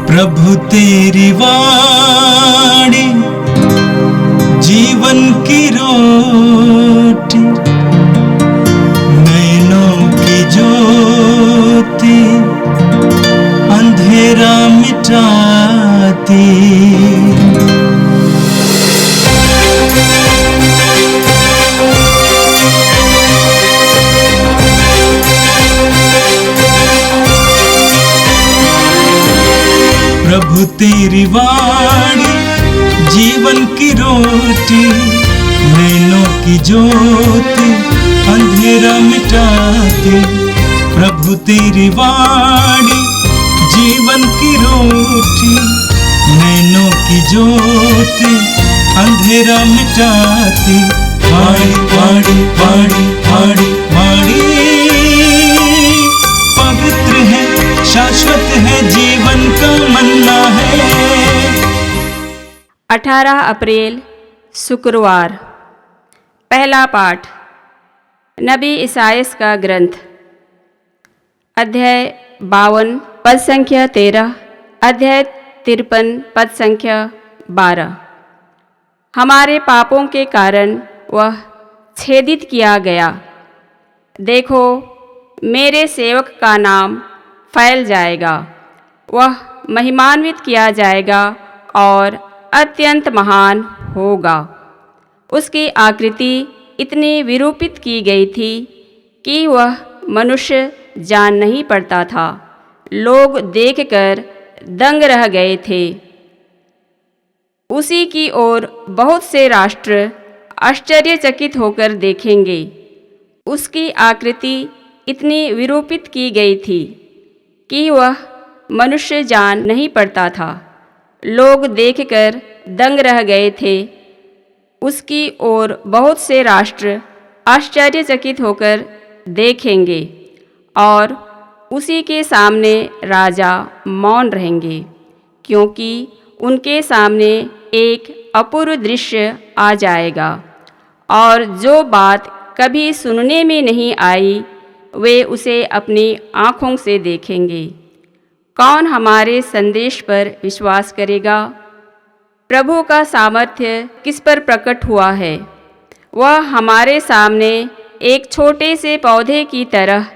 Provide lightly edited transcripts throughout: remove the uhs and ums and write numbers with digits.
प्रभु तेरी वाणी जीवन की रोटी, नैनों की ज्योति अंधेरा मिटाती। प्रभु तेरी वाणी जीवन की रोटी, नैनों की ज्योति अंधेरा मिटाती। प्रभु तेरी वाणी जीवन की रोटी, नैनों की ज्योति अंधेरा मिटाती। वाणी वाणी वाणी वाणी वाणी पवित्र है, शाश्वत है, जीवन का मन्ना है। 18 अप्रैल शुक्रवार। पहला पाठ नबी इसायास का ग्रंथ, अध्याय 52 पद संख्या 13, अध्याय 53 पद संख्या 12। हमारे पापों के कारण वह छेदित किया गया। देखो, मेरे सेवक का नाम फैल जाएगा, वह महिमान्वित किया जाएगा और अत्यंत महान होगा। उसकी आकृति इतनी विरूपित की गई थी कि वह मनुष्य जान नहीं पड़ता था। लोग देखकर दंग रह गए थे। उसी की ओर बहुत से राष्ट्र आश्चर्यचकित होकर देखेंगे। उसकी आकृति इतनी विरूपित की गई थी कि वह मनुष्य जान नहीं पड़ता था। लोग देखकर दंग रह गए थे। उसकी ओर बहुत से राष्ट्र आश्चर्यचकित होकर देखेंगे और उसी के सामने राजा मौन रहेंगे, क्योंकि उनके सामने एक अपूर्व दृश्य आ जाएगा और जो बात कभी सुनने में नहीं आई वे उसे अपनी आँखों से देखेंगे। कौन हमारे संदेश पर विश्वास करेगा? प्रभु का सामर्थ्य किस पर प्रकट हुआ है? वह हमारे सामने एक छोटे से पौधे की तरह,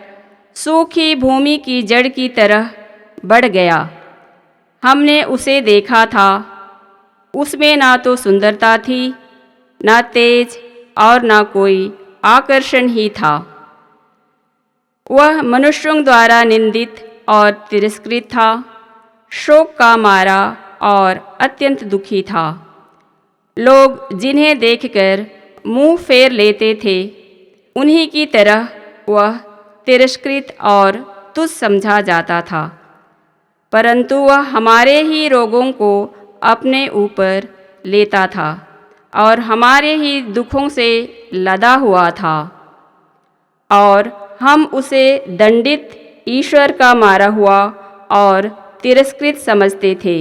सूखी भूमि की जड़ की तरह बढ़ गया। हमने उसे देखा था, उसमें ना तो सुंदरता थी, ना तेज और ना कोई आकर्षण ही था। वह मनुष्यों द्वारा निंदित और तिरस्कृत था, शोक का मारा और अत्यंत दुखी था। लोग जिन्हें देखकर मुंह फेर लेते थे, उन्हीं की तरह वह तिरस्कृत और तुच्छ समझा जाता था। परंतु वह हमारे ही रोगों को अपने ऊपर लेता था और हमारे ही दुखों से लदा हुआ था, और हम उसे दंडित, ईश्वर का मारा हुआ और तिरस्कृत समझते थे।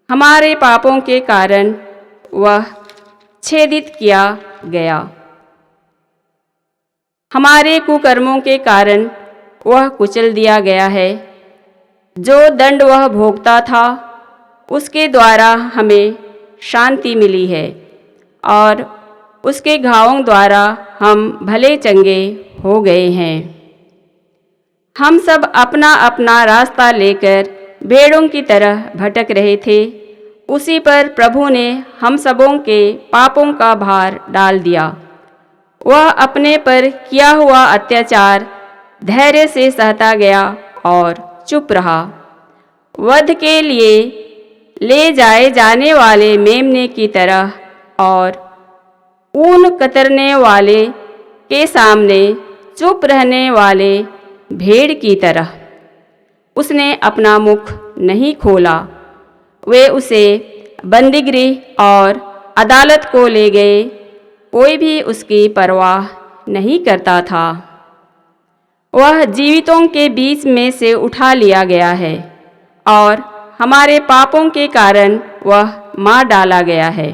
हमारे पापों के कारण वह छेदित किया गया। हमारे कुकर्मों के कारण वह कुचल दिया गया है। जो दंड वह भोगता था, उसके द्वारा हमें शांति मिली है, और उसके घावों द्वारा हम भले चंगे हो गए हैं। हम सब अपना अपना रास्ता लेकर भेड़ों की तरह भटक रहे थे। उसी पर प्रभु ने हम सबों के पापों का भार डाल दिया। वह अपने पर किया हुआ अत्याचार धैर्य से सहता गया और चुप रहा। वध के लिए ले जाए जाने वाले मेमने की तरह और ऊन कतरने वाले के सामने चुप रहने वाले भेड़ की तरह उसने अपना मुख नहीं खोला। वे उसे बंदीगृह और अदालत को ले गए, कोई भी उसकी परवाह नहीं करता था। वह जीवितों के बीच में से उठा लिया गया है और हमारे पापों के कारण वह मार डाला गया है।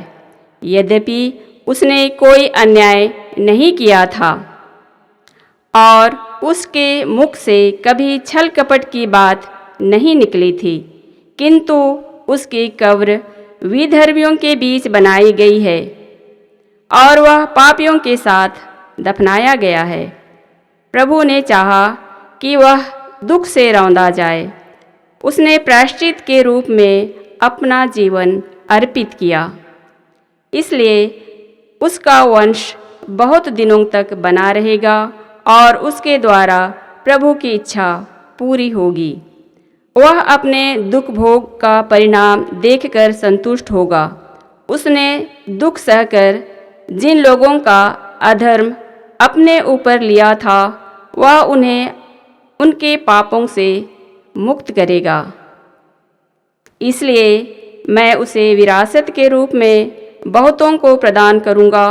यद्यपि उसने कोई अन्याय नहीं किया था और उसके मुख से कभी छल कपट की बात नहीं निकली थी, किंतु उसकी कब्र विधर्मियों के बीच बनाई गई है और वह पापियों के साथ दफनाया गया है। प्रभु ने चाहा कि वह दुख से रौंदा जाए। उसने प्रायश्चित के रूप में अपना जीवन अर्पित किया, इसलिए उसका वंश बहुत दिनों तक बना रहेगा और उसके द्वारा प्रभु की इच्छा पूरी होगी। वह अपने दुख भोग का परिणाम देखकर संतुष्ट होगा। उसने दुख सहकर जिन लोगों का अधर्म अपने ऊपर लिया था, वह उन्हें उनके पापों से मुक्त करेगा। इसलिए मैं उसे विरासत के रूप में बहुतों को प्रदान करूँगा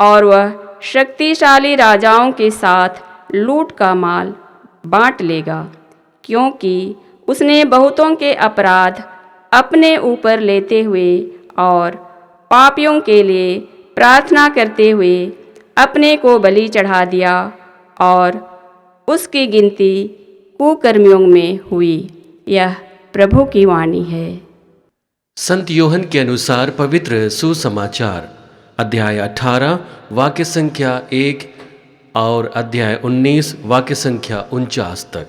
और वह शक्तिशाली राजाओं के साथ लूट का माल बांट लेगा, क्योंकि उसने बहुतों के अपराध अपने ऊपर लेते हुए और पापियों के लिए प्रार्थना करते हुए अपने को बलि चढ़ा दिया और उसकी गिनती कुकर्मियों में हुई। यह प्रभु की वाणी है। संत योहन के अनुसार पवित्र सुसमाचार अध्याय 18 वाक्य संख्या 1 और अध्याय 19 वाक्य संख्या 49 तक।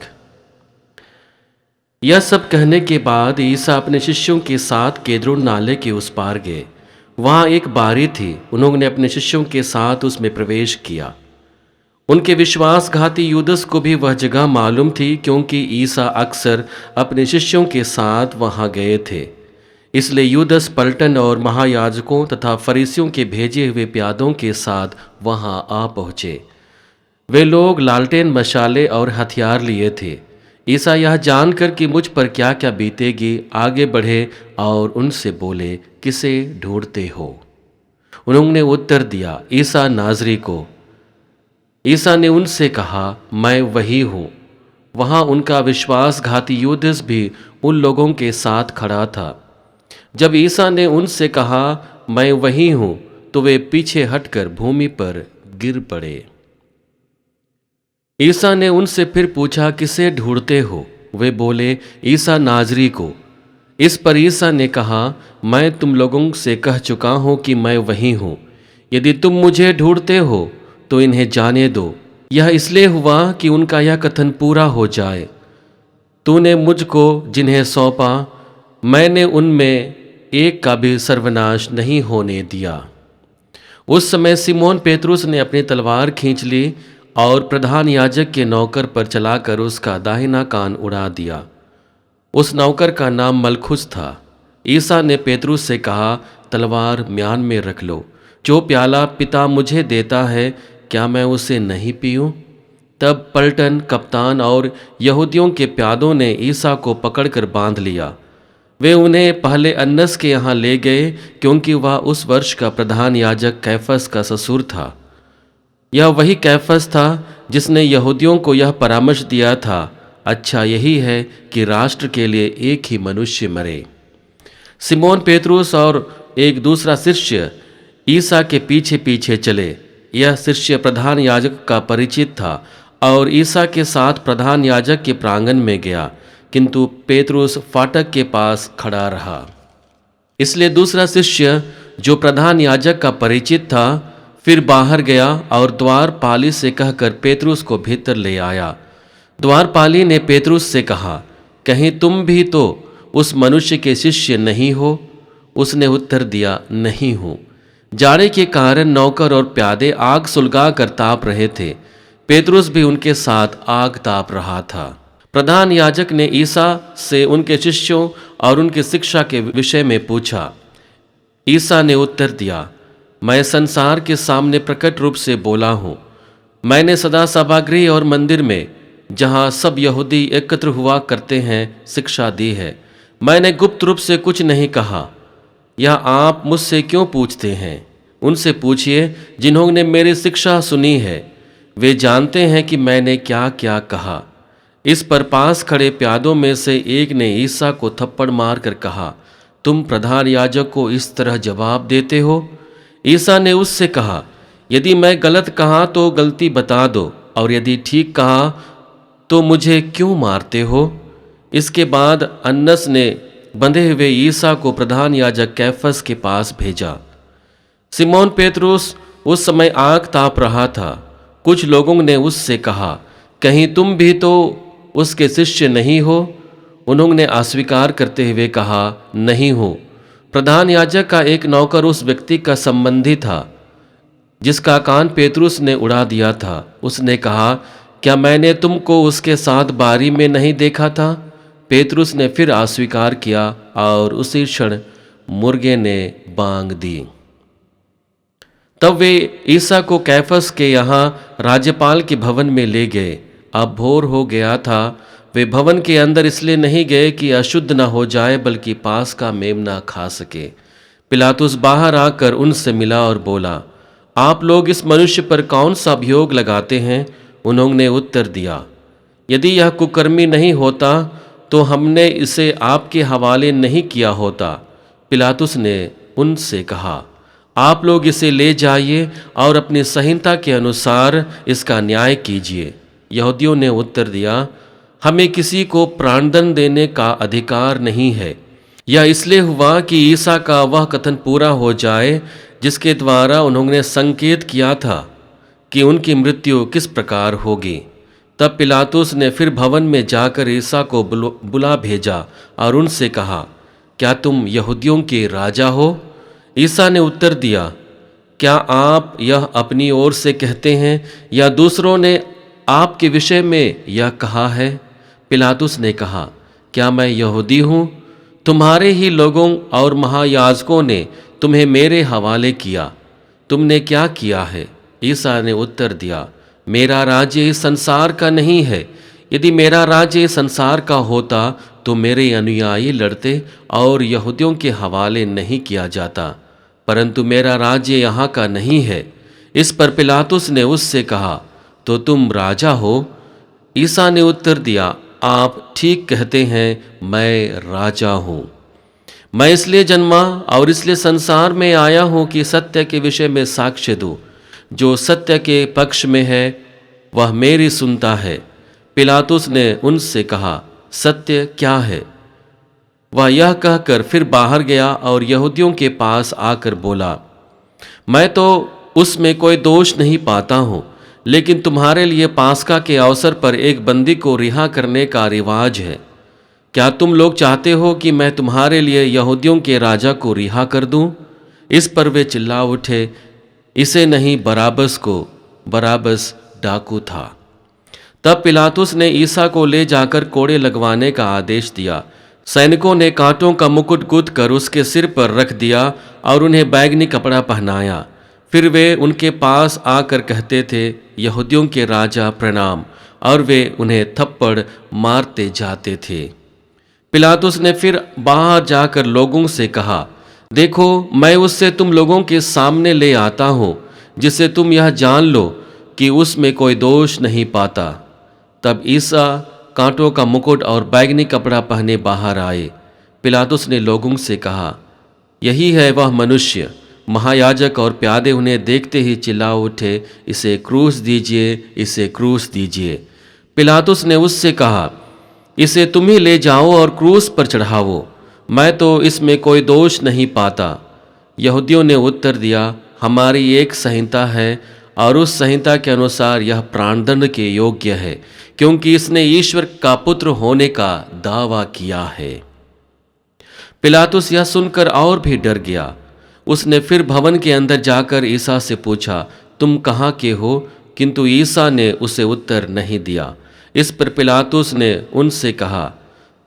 यह सब कहने के बाद ईसा अपने शिष्यों के साथ केद्रोन नाले के उस पार गए। वहाँ एक बारी थी। उन्होंने अपने शिष्यों के साथ उसमें प्रवेश किया। उनके विश्वासघाती यूदस को भी वह जगह मालूम थी, क्योंकि ईसा अक्सर अपने शिष्यों के साथ वहाँ गए थे। इसलिए यूदस पलटन और महायाजकों तथा फरीसियों के भेजे हुए प्यादों के साथ वहाँ आ पहुँचे। वे लोग लालटेन, मशाले और हथियार लिए थे। ईसा यह जानकर कि मुझ पर क्या क्या बीतेगी, आगे बढ़े और उनसे बोले, किसे ढूंढते हो? उन्होंने उत्तर दिया, ईसा नाजरी को। ईसा ने उनसे कहा, मैं वही हूँ। वहाँ उनका विश्वासघाती यूदस भी उन लोगों के साथ खड़ा था। जब ईसा ने उनसे कहा, मैं वही हूँ, तो वे पीछे हटकर भूमि पर गिर पड़े। ईसा ने उनसे फिर पूछा, किसे ढूंढते हो? वे बोले, ईसा नाजरी को। इस पर ईसा ने कहा, मैं तुम लोगों से कह चुका हूँ कि मैं वही हूँ। यदि तुम मुझे ढूंढते हो तो इन्हें जाने दो। यह इसलिए हुआ कि उनका यह कथन पूरा हो जाए, तूने मुझको जिन्हें सौंपा, मैंने उनमें एक का भी सर्वनाश नहीं होने दिया। उस समय सिमोन पेतरुस ने अपनी तलवार खींच ली और प्रधान याजक के नौकर पर चलाकर उसका दाहिना कान उड़ा दिया। उस नौकर का नाम मलखुस था। ईसा ने पेतरुस से कहा, तलवार म्यान में रख लो। जो प्याला पिता मुझे देता है, क्या मैं उसे नहीं पीऊं? तब पलटन, कप्तान और यहूदियों के प्यादों ने ईसा को पकड़कर बांध लिया। वे उन्हें पहले अन्नस के यहाँ ले गए, क्योंकि वह उस वर्ष का प्रधान याजक कैफस का ससुर था। यह वही कैफस था जिसने यहूदियों को यह परामर्श दिया था, अच्छा यही है कि राष्ट्र के लिए एक ही मनुष्य मरे। सिमोन पेतरुस और एक दूसरा शिष्य ईसा के पीछे पीछे चले। यह शिष्य प्रधान याजक का परिचित था और ईसा के साथ प्रधान याजक के प्रांगण में गया, किंतु पेतरुस फाटक के पास खड़ा रहा। इसलिए दूसरा शिष्य जो प्रधान याजक का परिचित था फिर बाहर गया और द्वारपाली से कहकर पेतरुस को भीतर ले आया। द्वारपाली ने पेतरुस से कहा, कहीं तुम भी तो उस मनुष्य के शिष्य नहीं हो? उसने उत्तर दिया, नहीं हूँ। जाड़े के कारण नौकर और प्यादे आग सुलगा कर ताप रहे थे। पेतरुस भी उनके साथ आग ताप रहा था। प्रधान याजक ने ईसा से उनके शिष्यों और उनकी शिक्षा के विषय में पूछा। ईसा ने उत्तर दिया, मैं संसार के सामने प्रकट रूप से बोला हूँ। मैंने सदा सभागृह और मंदिर में, जहाँ सब यहूदी एकत्र हुआ करते हैं, शिक्षा दी है। मैंने गुप्त रूप से कुछ नहीं कहा। यह आप मुझसे क्यों पूछते हैं? उनसे पूछिए जिन्होंने मेरी शिक्षा सुनी है, वे जानते हैं कि मैंने क्या क्या कहा। इस पर पास खड़े प्यादों में से एक ने ईसा को थप्पड़ मारकर कहा, तुम प्रधान याजक को इस तरह जवाब देते हो? ईसा ने उससे कहा, यदि मैं गलत कहा तो गलती बता दो, और यदि ठीक कहा तो मुझे क्यों मारते हो? इसके बाद अन्नस ने बंधे हुए ईसा को प्रधान याजक कैफस के पास भेजा। सिमोन पेतरुस उस समय आग ताप रहा था। कुछ लोगों ने उससे कहा, कहीं तुम भी तो उसके शिष्य नहीं हो? उन्होंने अस्वीकार करते हुए कहा, नहीं हूँ। प्रधान याजक का एक नौकर उस व्यक्ति का संबंधी था जिसका कान पेतरुस ने उड़ा दिया था। उसने कहा, क्या मैंने तुमको उसके साथ बारी में नहीं देखा था? पेतरुस ने फिर अस्वीकार किया और उसी क्षण मुर्गे ने बांग दी। तब वे ईसा को कैफस के यहाँ राज्यपाल के भवन में ले गए। अब भोर हो गया था। वे भवन के अंदर इसलिए नहीं गए कि अशुद्ध न हो जाए, बल्कि पास का मेमना खा सके। पिलातुस बाहर आकर उनसे मिला और बोला, आप लोग इस मनुष्य पर कौन सा अभियोग लगाते हैं? उन्होंने उत्तर दिया, यदि यह कुकर्मी नहीं होता तो हमने इसे आपके हवाले नहीं किया होता। पिलातुस ने उनसे कहा, आप लोग इसे ले जाइए और अपनी संहिता के अनुसार इसका न्याय कीजिए। यहूदियों ने उत्तर दिया, हमें किसी को प्राणदंड देने का अधिकार नहीं है। यह इसलिए हुआ कि ईसा का वह कथन पूरा हो जाए जिसके द्वारा उन्होंने संकेत किया था कि उनकी मृत्यु किस प्रकार होगी। तब पिलातुस ने फिर भवन में जाकर ईसा को बुला भेजा और उनसे कहा, क्या तुम यहूदियों के राजा हो? ईसा ने उत्तर दिया, क्या आप यह अपनी ओर से कहते हैं या दूसरों ने आपके विषय में यह कहा है? पिलातुस ने कहा, क्या मैं यहूदी हूँ? तुम्हारे ही लोगों और महायाजकों ने तुम्हें मेरे हवाले किया। तुमने क्या किया है? ईसा ने उत्तर दिया, मेरा राज्य इस संसार का नहीं है। यदि मेरा राज्य इस संसार का होता तो मेरे अनुयायी लड़ते और यहूदियों के हवाले नहीं किया जाता, परंतु मेरा राज्य यहाँ का नहीं है। इस पर पिलातुस ने उससे कहा, तो तुम राजा हो? ईसा ने उत्तर दिया, आप ठीक कहते हैं, मैं राजा हूँ। मैं इसलिए जन्मा और इसलिए संसार में आया हूँ कि सत्य के विषय में साक्ष्य दूँ। जो सत्य के पक्ष में है वह मेरी सुनता है। पिलातुस ने उनसे कहा, सत्य क्या है? वह यह कहकर फिर बाहर गया और यहूदियों के पास आकर बोला, मैं तो उसमें कोई दोष नहीं पाता हूँ, लेकिन तुम्हारे लिए पास्का के अवसर पर एक बंदी को रिहा करने का रिवाज है। क्या तुम लोग चाहते हो कि मैं तुम्हारे लिए यहूदियों के राजा को रिहा कर दूं? इस पर वे चिल्ला उठे, इसे नहीं, बराबस को। बराबस डाकू था। तब पिलातुस ने ईसा को ले जाकर कोड़े लगवाने का आदेश दिया। सैनिकों ने कांटों का मुकुट गूंथ कर उसके सिर पर रख दिया और उन्हें बैगनी कपड़ा पहनाया। फिर वे उनके पास आकर कहते थे, यहूदियों के राजा प्रणाम, और वे उन्हें थप्पड़ मारते जाते थे। पिलातुस ने फिर बाहर जाकर लोगों से कहा, देखो, मैं उससे तुम लोगों के सामने ले आता हूँ जिससे तुम यह जान लो कि उसमें कोई दोष नहीं पाता। तब ईसा कांटों का मुकुट और बैगनी कपड़ा पहने बाहर आए। पिलातुस ने लोगों से कहा, यही है वह मनुष्य। महायाजक और प्यादे उन्हें देखते ही चिल्ला उठे, इसे क्रूस दीजिए, इसे क्रूस दीजिए। पिलातुस ने उससे कहा, इसे तुम ही ले जाओ और क्रूस पर चढ़ाओ, मैं तो इसमें कोई दोष नहीं पाता। यहूदियों ने उत्तर दिया, हमारी एक संहिता है और उस संहिता के अनुसार यह प्राणदंड के योग्य है, क्योंकि इसने ईश्वर का पुत्र होने का दावा किया है। पिलातुस यह सुनकर और भी डर गया। उसने फिर भवन के अंदर जाकर ईसा से पूछा, तुम कहाँ के हो? किंतु ईसा ने उसे उत्तर नहीं दिया। इस पर पिलातुस ने उनसे कहा,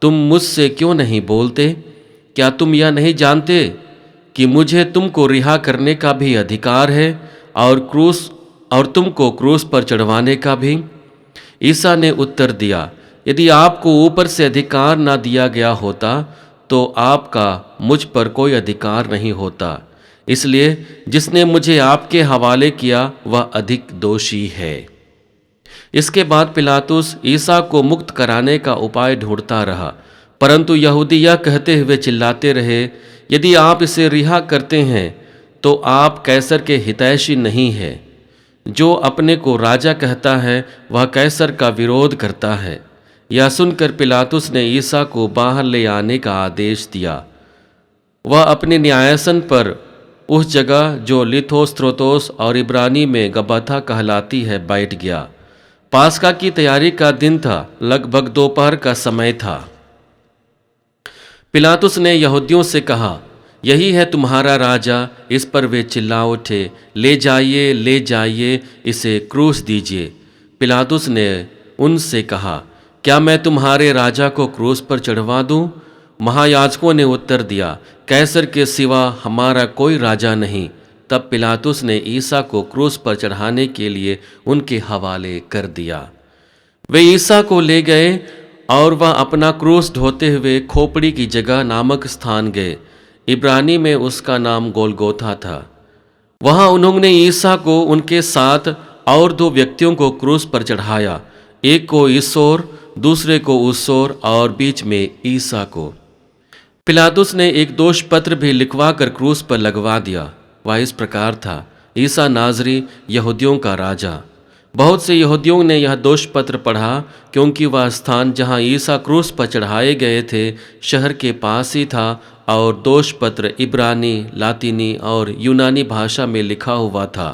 तुम मुझसे क्यों नहीं बोलते? क्या तुम यह नहीं जानते कि मुझे तुमको रिहा करने का भी अधिकार है और तुमको क्रूस पर चढ़वाने का भी? ईसा ने उत्तर दिया, यदि आपको ऊपर से अधिकार ना दिया गया होता तो आपका मुझ पर कोई अधिकार नहीं होता। इसलिए जिसने मुझे आपके हवाले किया वह अधिक दोषी है। इसके बाद पिलातुस ईसा को मुक्त कराने का उपाय ढूंढता रहा, परंतु यहूदी यह कहते हुए चिल्लाते रहे, यदि आप इसे रिहा करते हैं तो आप कैसर के हितैषी नहीं हैं। जो अपने को राजा कहता है वह कैसर का विरोध करता है। यह सुनकर पिलातुस ने ईसा को बाहर ले आने का आदेश दिया। वह अपने न्यायासन पर उस जगह जो लिथोस्त्रोतोस और इब्रानी में गब्बथा कहलाती है बैठ गया। पास्का की तैयारी का दिन था, लगभग दोपहर का समय था। पिलातुस ने यहूदियों से कहा, यही है तुम्हारा राजा। इस पर वे चिल्ला उठे, ले जाइए, ले जाइए, इसे क्रूस दीजिए। पिलातुस ने उनसे कहा, क्या मैं तुम्हारे राजा को क्रूस पर चढ़वा दूं? महायाजकों ने उत्तर दिया, कैसर के सिवा हमारा कोई राजा नहीं। तब पिलातुस ने ईसा को क्रूस पर चढ़ाने के लिए उनके हवाले कर दिया। वे ईसा को ले गए और वह अपना क्रूस ढोते हुए खोपड़ी की जगह नामक स्थान गए। इब्रानी में उसका नाम गोलगोथा था। वहां उन्होंने ईसा को उनके साथ और 2 व्यक्तियों को क्रूस पर चढ़ाया, एक को इस ओर, दूसरे को उस ओर और बीच में ईसा को। पिलातुस ने एक दोष पत्र भी लिखवा कर क्रूस पर लगवा दिया। वह इस प्रकार था, ईसा नाजरी यहूदियों का राजा। बहुत से यहूदियों ने यह दोष पत्र पढ़ा, क्योंकि वह स्थान जहां ईसा क्रूस पर चढ़ाए गए थे शहर के पास ही था और दोष पत्र इब्रानी, लातीनी और यूनानी भाषा में लिखा हुआ था।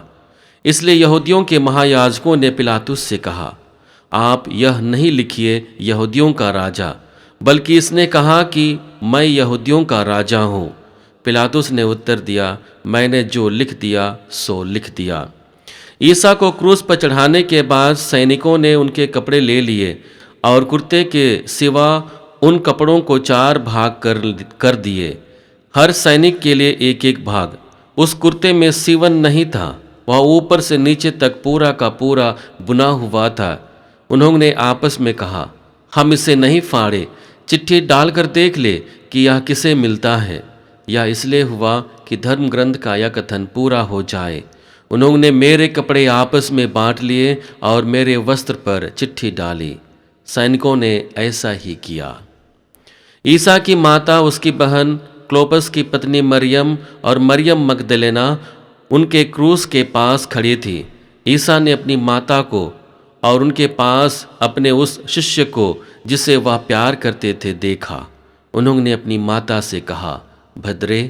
इसलिए यहूदियों के महायाजकों ने पिलातुस से कहा, आप यह नहीं लिखिए यहूदियों का राजा, बल्कि इसने कहा कि मैं यहूदियों का राजा हूँ। पिलातुस ने उत्तर दिया, मैंने जो लिख दिया सो लिख दिया। ईसा को क्रूस पर चढ़ाने के बाद सैनिकों ने उनके कपड़े ले लिए और कुर्ते के सिवा उन कपड़ों को 4 भाग कर दिए, हर सैनिक के लिए एक एक भाग। उस कुर्ते में सीवन नहीं था, वह ऊपर से नीचे तक पूरा का पूरा बुना हुआ था। उन्होंने आपस में कहा, हम इसे नहीं फाड़े, चिट्ठी डालकर देख ले कि यह किसे मिलता है। यह इसलिए हुआ कि धर्म ग्रंथ का यह कथन पूरा हो जाए, उन्होंने मेरे कपड़े आपस में बांट लिए और मेरे वस्त्र पर चिट्ठी डाली। सैनिकों ने ऐसा ही किया। ईसा की माता, उसकी बहन, क्लोपस की पत्नी मरियम और मरियम मगदलेना उनके क्रूस के पास खड़ी थी। ईसा ने अपनी माता को और उनके पास अपने उस शिष्य को जिसे वह प्यार करते थे देखा। उन्होंने अपनी माता से कहा, भद्रे,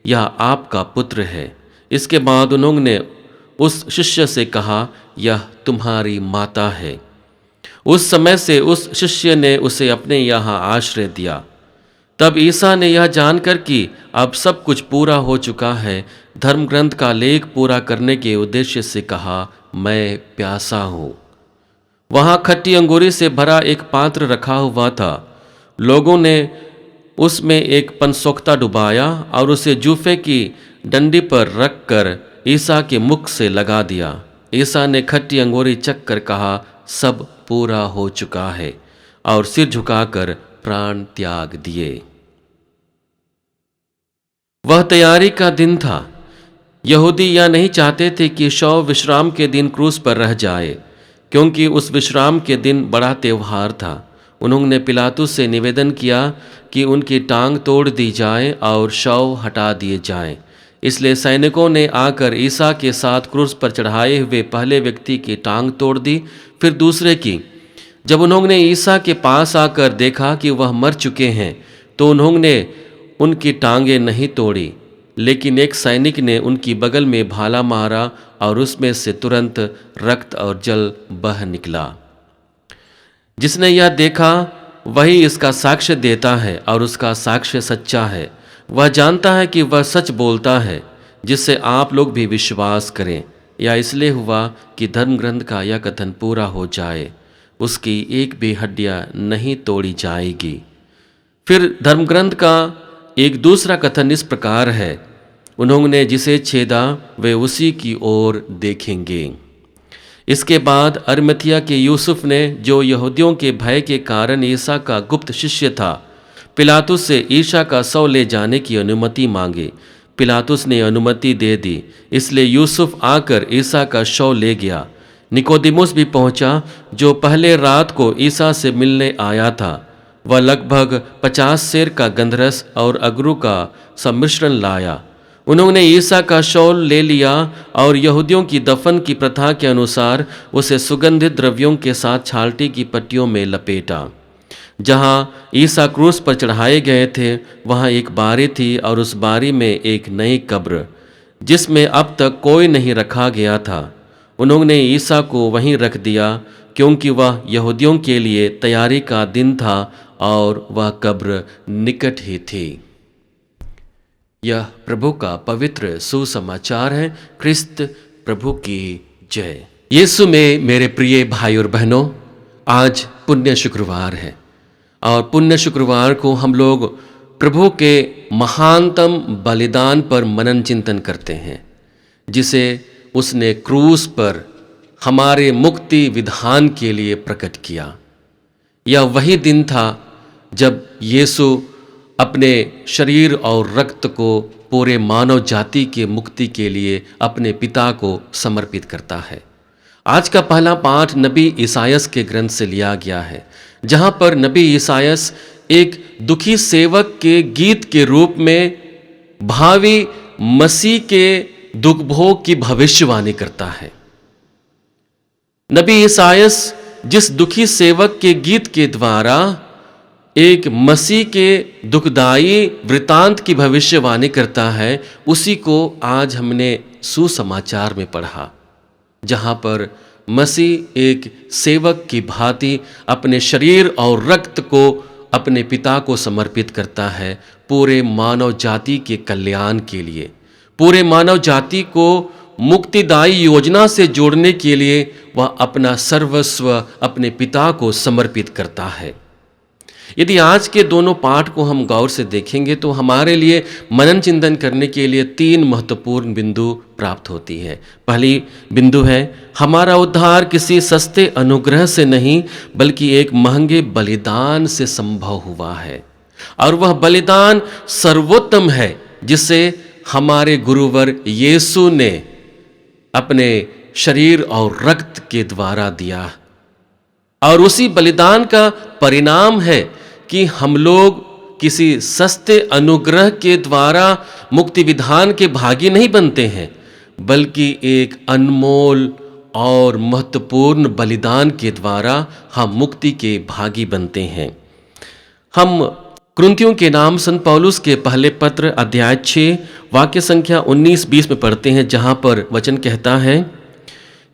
यह आपका पुत्र है। इसके बाद उन्होंने उस शिष्य से कहा, यह तुम्हारी माता है। उस समय से उस शिष्य ने उसे अपने यहाँ आश्रय दिया। तब ईसा ने यह जानकर कि अब सब कुछ पूरा हो चुका है, धर्म ग्रंथ का लेख पूरा करने के उद्देश्य से कहा, मैं प्यासा हूँ। वहाँ खट्टी अंगूरी से भरा एक पात्र रखा हुआ था। लोगों ने उसमें एक पनसोख्ता डुबाया और उसे जूफे की डंडी पर रखकर ईसा के मुख से लगा दिया। ईसा ने खट्टी अंगूरी चख कर कहा, सब पूरा हो चुका है, और सिर झुकाकर प्राण त्याग दिए। वह तैयारी का दिन था। यहूदी यह नहीं चाहते थे कि शव विश्राम के दिन क्रूस पर रह जाए, क्योंकि उस विश्राम के दिन बड़ा त्यौहार था। उन्होंने पिलातुस से निवेदन किया कि उनकी टांग तोड़ दी जाए और शव हटा दिए जाएं। इसलिए सैनिकों ने आकर ईसा के साथ क्रूस पर चढ़ाए हुए पहले व्यक्ति की टांग तोड़ दी, फिर दूसरे की। जब उन्होंने ईसा के पास आकर देखा कि वह मर चुके हैं, तो उन्होंने उनकी टांगें नहीं तोड़ी, लेकिन एक सैनिक ने उनकी बगल में भाला मारा और उसमें से तुरंत रक्त और जल बह निकला। जिसने यह देखा वही इसका साक्ष्य देता है और उसका साक्ष्य सच्चा है। वह जानता है कि वह सच बोलता है, जिससे आप लोग भी विश्वास करें। यह इसलिए हुआ कि धर्म ग्रंथ का यह कथन पूरा हो जाए, उसकी एक भी हड्डियां नहीं तोड़ी जाएगी। फिर धर्म ग्रंथ का एक दूसरा कथन इस प्रकार है, उन्होंने जिसे छेदा वे उसी की ओर देखेंगे। इसके बाद अरिमथिया के यूसुफ ने, जो यहूदियों के भय के कारण ईसा का गुप्त शिष्य था, पिलातुस से ईसा का शव ले जाने की अनुमति मांगी। पिलातुस ने अनुमति दे दी, इसलिए यूसुफ आकर ईसा का शव ले गया। निकोदिमुस भी पहुंचा, जो पहले रात को ईसा से मिलने आया था। वह लगभग 50 सेर का गंधरस और अगरू का सम्मिश्रण लाया। उन्होंने ईसा का शव ले लिया और यहूदियों की दफन की प्रथा के अनुसार उसे सुगंधित द्रव्यों के साथ छालटी की पट्टियों में लपेटा। जहाँ ईसा क्रूस पर चढ़ाए गए थे वहाँ एक बारी थी और उस बारी में एक नई कब्र जिसमें अब तक कोई नहीं रखा गया था। उन्होंने ईसा को वहीं रख दिया क्योंकि वह यहूदियों के लिए तैयारी का दिन था और वह कब्र निकट ही थी। यह प्रभु का पवित्र सुसमाचार है। क्रिस्त प्रभु की जय। यीशु में मेरे प्रिय भाई और बहनों, आज पुण्य शुक्रवार है और पुण्य शुक्रवार को हम लोग प्रभु के महानतम बलिदान पर मनन चिंतन करते हैं, जिसे उसने क्रूस पर हमारे मुक्ति विधान के लिए प्रकट किया। यह वही दिन था जब यीशु अपने शरीर और रक्त को पूरे मानव जाति के मुक्ति के लिए अपने पिता को समर्पित करता है। आज का पहला पाठ नबी ईसायास के ग्रंथ से लिया गया है, जहाँ पर नबी ईसायास एक दुखी सेवक के गीत के रूप में भावी मसीह के दुख भोग की भविष्यवाणी करता है। नबी ईसायास जिस दुखी सेवक के गीत के द्वारा एक मसीह के दुखदाई वृतांत की भविष्यवाणी करता है, उसी को आज हमने सुसमाचार में पढ़ा, जहाँ पर मसीह एक सेवक की भांति अपने शरीर और रक्त को अपने पिता को समर्पित करता है पूरे मानव जाति के कल्याण के लिए, पूरे मानव जाति को मुक्तिदायी योजना से जोड़ने के लिए वह अपना सर्वस्व अपने पिता को समर्पित करता है। यदि आज के दोनों पाठ को हम गौर से देखेंगे तो हमारे लिए मनन चिंतन करने के लिए 3 महत्वपूर्ण बिंदु प्राप्त होती है। पहली बिंदु है, हमारा उद्धार किसी सस्ते अनुग्रह से नहीं बल्कि एक महंगे बलिदान से संभव हुआ है, और वह बलिदान सर्वोत्तम है जिसे हमारे गुरुवर यीशु ने अपने शरीर और रक्त के द्वारा दिया। और उसी बलिदान का परिणाम है कि हम लोग किसी सस्ते अनुग्रह के द्वारा मुक्ति विधान के भागी नहीं बनते हैं, बल्कि एक अनमोल और महत्वपूर्ण बलिदान के द्वारा हम मुक्ति के भागी बनते हैं। हम कुरिन्थियों के नाम संत पौलुस के पहले पत्र अध्याय 6 वाक्य संख्या 19-20 में पढ़ते हैं, जहाँ पर वचन कहता है,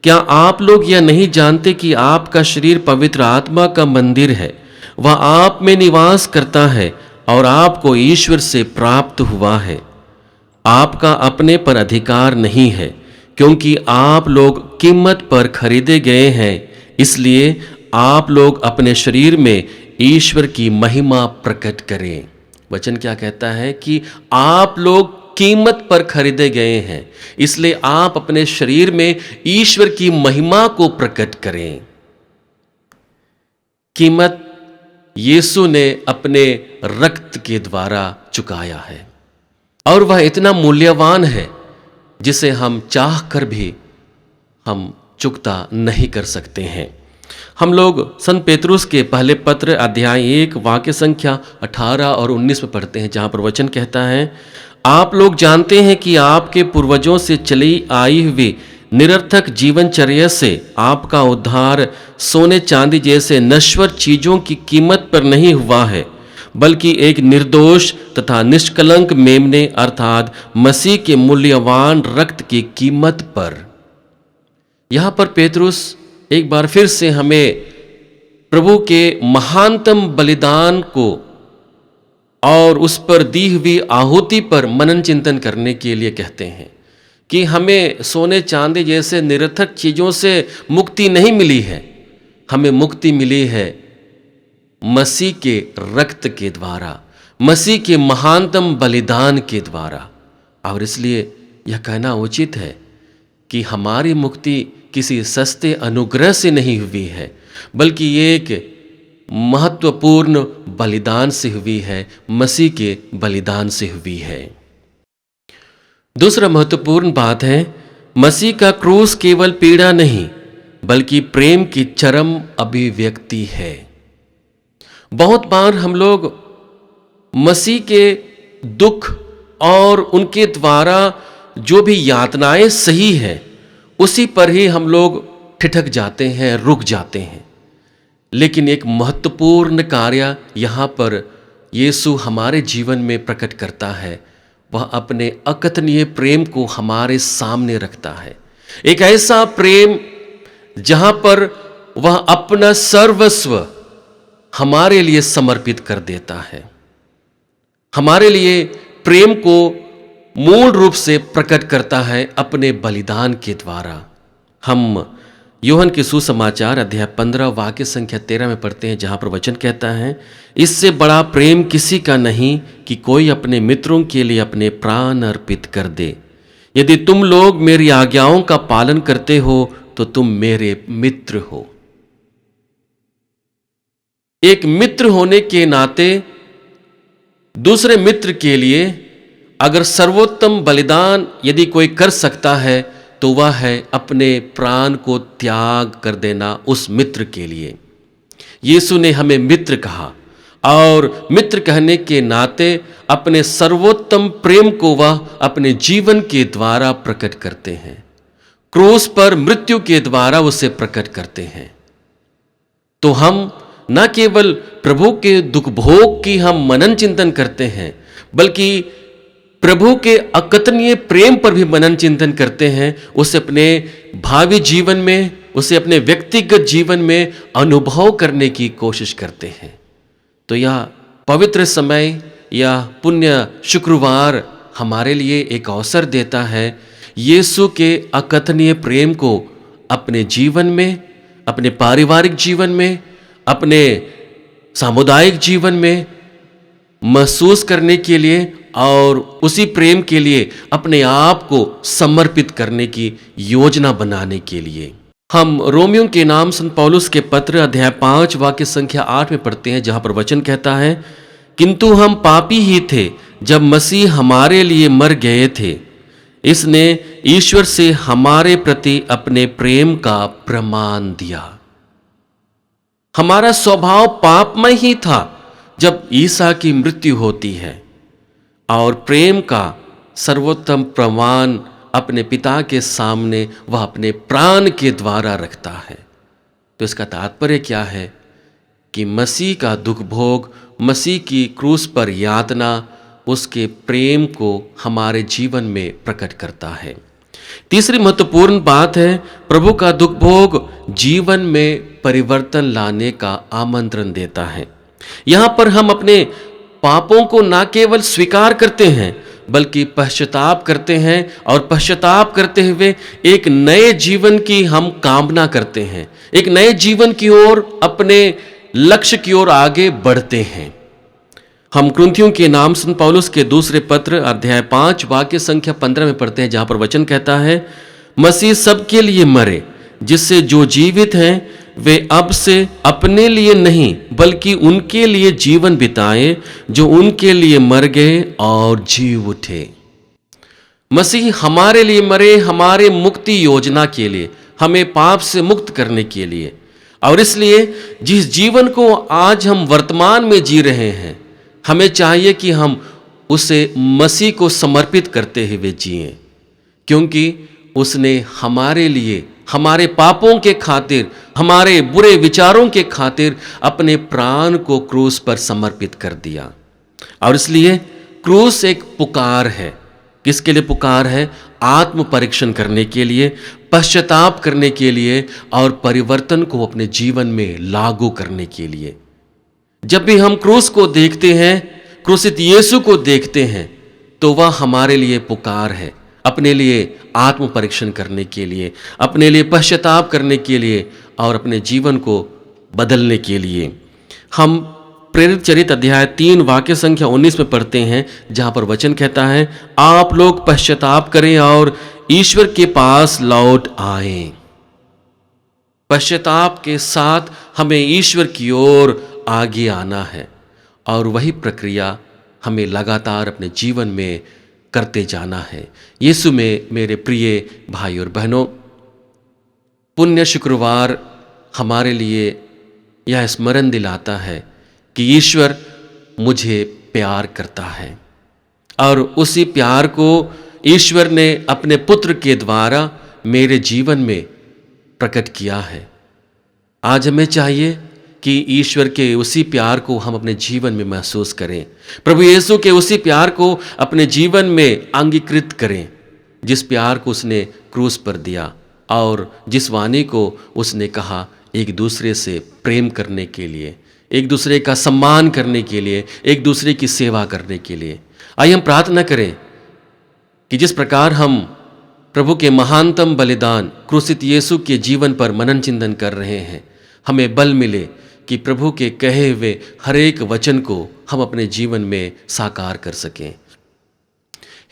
क्या आप लोग यह नहीं जानते कि आपका शरीर पवित्र आत्मा का मंदिर है, वह आप में निवास करता है और आपको ईश्वर से प्राप्त हुआ है। आपका अपने पर अधिकार नहीं है, क्योंकि आप लोग कीमत पर खरीदे गए हैं, इसलिए आप लोग अपने शरीर में ईश्वर की महिमा प्रकट करें। वचन क्या कहता है कि आप लोग कीमत पर खरीदे गए हैं, इसलिए आप अपने शरीर में ईश्वर की महिमा को प्रकट करें। कीमत यीशु ने अपने रक्त के द्वारा चुकाया है, और वह इतना मूल्यवान है जिसे हम चाह कर भी हम चुकता नहीं कर सकते हैं। हम लोग संत पेतरुस के पहले पत्र अध्याय 1 वाक्य संख्या 18 और 19 में पढ़ते हैं, जहाँ पर वचन कहता है, आप लोग जानते हैं कि आपके पूर्वजों से चली आई हुई निरर्थक जीवनचर्या से आपका उद्धार सोने चांदी जैसे नश्वर चीजों की कीमत पर नहीं हुआ है, बल्कि एक निर्दोष तथा निष्कलंक मेमने अर्थात मसीह के मूल्यवान रक्त की कीमत पर। यहाँ पर पेतरुस एक बार फिर से हमें प्रभु के महानतम बलिदान को और उस पर दी हुई आहुति पर मनन चिंतन करने के लिए कहते हैं कि हमें सोने चांदी जैसे निरर्थक चीज़ों से मुक्ति नहीं मिली है, हमें मुक्ति मिली है मसीह के रक्त के द्वारा, मसीह के महानतम बलिदान के द्वारा। और इसलिए यह कहना उचित है कि हमारी मुक्ति किसी सस्ते अनुग्रह से नहीं हुई है, बल्कि एक महत्वपूर्ण बलिदान से हुई है, मसीह के बलिदान से हुई है। दूसरा महत्वपूर्ण बात है, मसीह का क्रूस केवल पीड़ा नहीं बल्कि प्रेम की चरम अभिव्यक्ति है। बहुत बार हम लोग मसीह के दुख और उनके द्वारा जो भी यातनाएं सही है उसी पर ही हम लोग ठिठक जाते हैं, रुक जाते हैं। लेकिन एक महत्वपूर्ण कार्य यहाँ पर यीशु हमारे जीवन में प्रकट करता है। वह अपने अकथनीय प्रेम को हमारे सामने रखता है। एक ऐसा प्रेम जहाँ पर वह अपना सर्वस्व हमारे लिए समर्पित कर देता है। हमारे लिए प्रेम को मूल रूप से प्रकट करता है अपने बलिदान के द्वारा। हम यूहन्ना के सुसमाचार अध्याय 15 वाक्य संख्या 13 में पढ़ते हैं, जहाँ पर वचन कहता है, इससे बड़ा प्रेम किसी का नहीं कि कोई अपने मित्रों के लिए अपने प्राण अर्पित कर दे। यदि तुम लोग मेरी आज्ञाओं का पालन करते हो तो तुम मेरे मित्र हो। एक मित्र होने के नाते दूसरे मित्र के लिए अगर सर्वोत्तम बलिदान यदि कोई कर सकता है तो वह है अपने प्राण को त्याग कर देना उस मित्र के लिए। यीशु ने हमें मित्र कहा और मित्र कहने के नाते अपने सर्वोत्तम प्रेम को वह अपने जीवन के द्वारा प्रकट करते हैं, क्रूस पर मृत्यु के द्वारा उसे प्रकट करते हैं। तो हम न केवल प्रभु के दुख भोग की हम मनन चिंतन करते हैं, बल्कि प्रभु के अकथनीय प्रेम पर भी मनन चिंतन करते हैं, उसे अपने भावी जीवन में, उसे अपने व्यक्तिगत जीवन में अनुभव करने की कोशिश करते हैं। तो यह पवित्र समय, यह पुण्य शुक्रवार हमारे लिए एक अवसर देता है यीशु के अकथनीय प्रेम को अपने जीवन में, अपने पारिवारिक जीवन में, अपने सामुदायिक जीवन में महसूस करने के लिए और उसी प्रेम के लिए अपने आप को समर्पित करने की योजना बनाने के लिए। हम रोमियो के नाम संत पौलुस के पत्र अध्याय 5 वाक्य संख्या 8 में पढ़ते हैं, जहां पर वचन कहता है, किंतु हम पापी ही थे जब मसीह हमारे लिए मर गए थे। इसने ईश्वर से हमारे प्रति अपने प्रेम का प्रमाण दिया। हमारा स्वभाव पापमय ही था जब ईसा की मृत्यु होती है और प्रेम का सर्वोत्तम प्रमाण अपने पिता के सामने वह अपने प्राण के द्वारा रखता है। तो इसका तात्पर्य क्या है कि मसीह का दुख भोग, मसीह की क्रूस पर यातना उसके प्रेम को हमारे जीवन में प्रकट करता है। तीसरी महत्वपूर्ण बात है, प्रभु का दुख भोग जीवन में परिवर्तन लाने का आमंत्रण देता है। यहां पर हम अपने पापों को न केवल स्वीकार करते हैं बल्कि पश्चाताप करते हैं और पश्चाताप करते हुए एक नए जीवन की हम कामना करते हैं, एक नए जीवन की ओर, अपने लक्ष्य की ओर आगे बढ़ते हैं। हम कुरिन्थियों के नाम संत पौलुस के दूसरे पत्र अध्याय 5 वाक्य संख्या 15 में पढ़ते हैं, जहां पर वचन कहता है, मसीह सबके लिए मरे, जिससे जो जीवित हैं वे अब से अपने लिए नहीं बल्कि उनके लिए जीवन बिताएं जो उनके लिए मर गए और जी उठे। मसीह हमारे लिए मरे, हमारे मुक्ति योजना के लिए, हमें पाप से मुक्त करने के लिए। और इसलिए जिस जीवन को आज हम वर्तमान में जी रहे हैं, हमें चाहिए कि हम उसे मसीह को समर्पित करते हुए जिएं, क्योंकि उसने हमारे लिए, हमारे पापों के खातिर, हमारे बुरे विचारों के खातिर अपने प्राण को क्रूस पर समर्पित कर दिया। और इसलिए क्रूस एक पुकार है। किसके लिए पुकार है? आत्म परीक्षण करने के लिए, पश्चाताप करने के लिए और परिवर्तन को अपने जीवन में लागू करने के लिए। जब भी हम क्रूस को देखते हैं, क्रूसित यीशु को देखते हैं, तो वह हमारे लिए पुकार है, अपने लिए आत्म परीक्षण करने के लिए, अपने लिए पश्चाताप करने के लिए और अपने जीवन को बदलने के लिए। हम प्रेरित चरित्र अध्याय 3 वाक्य संख्या 19 में पढ़ते हैं, जहां पर वचन कहता है, आप लोग पश्चाताप करें और ईश्वर के पास लौट आएं। पश्चाताप के साथ हमें ईश्वर की ओर आगे आना है और वही प्रक्रिया हमें लगातार अपने जीवन में करते जाना है। यीशु में मेरे प्रिय भाई और बहनों, पुण्य शुक्रवार हमारे लिए यह स्मरण दिलाता है कि ईश्वर मुझे प्यार करता है और उसी प्यार को ईश्वर ने अपने पुत्र के द्वारा मेरे जीवन में प्रकट किया है। आज हमें चाहिए कि ईश्वर के उसी प्यार को हम अपने जीवन में महसूस करें, प्रभु यीशु के उसी प्यार को अपने जीवन में अंगीकृत करें जिस प्यार को उसने क्रूस पर दिया और जिस वाणी को उसने कहा एक दूसरे से प्रेम करने के लिए, एक दूसरे का सम्मान करने के लिए, एक दूसरे की सेवा करने के लिए। आइए हम प्रार्थना करें कि जिस प्रकार हम प्रभु के महानतम बलिदान क्रूसित यीशु के जीवन पर मनन चिंतन कर रहे हैं, हमें बल मिले कि प्रभु के कहे हुए हर एक वचन को हम अपने जीवन में साकार कर सकें।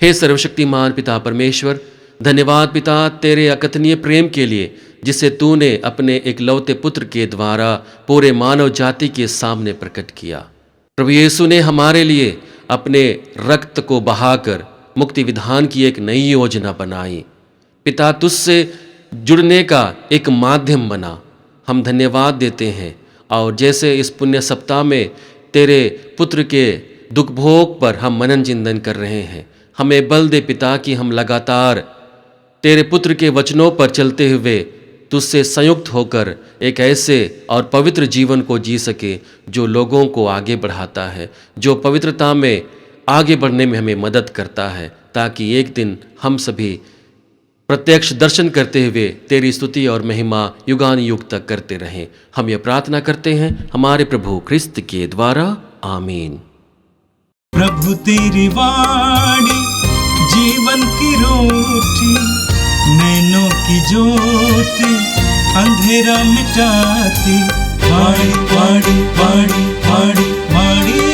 हे सर्वशक्तिमान पिता परमेश्वर, धन्यवाद पिता तेरे अकथनीय प्रेम के लिए जिसे तूने अपने एकलौते पुत्र के द्वारा पूरे मानव जाति के सामने प्रकट किया। प्रभु यीशु ने हमारे लिए अपने रक्त को बहाकर मुक्ति विधान की एक नई योजना बनाई। पिता तुझसे जुड़ने का एक माध्यम बना। हम धन्यवाद देते हैं और जैसे इस पुण्य सप्ताह में तेरे पुत्र के दुख भोग पर हम मनन चिंतन कर रहे हैं, हमें बल दे पिता कि हम लगातार तेरे पुत्र के वचनों पर चलते हुए तुझसे संयुक्त होकर एक ऐसे और पवित्र जीवन को जी सके जो लोगों को आगे बढ़ाता है, जो पवित्रता में आगे बढ़ने में हमें मदद करता है, ताकि एक दिन हम सभी प्रत्यक्ष दर्शन करते हुए तेरी स्तुति और महिमा युगान युग तक करते रहें। हम ये प्रार्थना करते हैं हमारे प्रभु ख्रिस्त के द्वारा, आमीन। प्रभु तेरी वाणी जीवन की रोटी, नैनों की ज्योति अंधेरा मिटाती। वाणी वाणी वाणी वाणी वाणी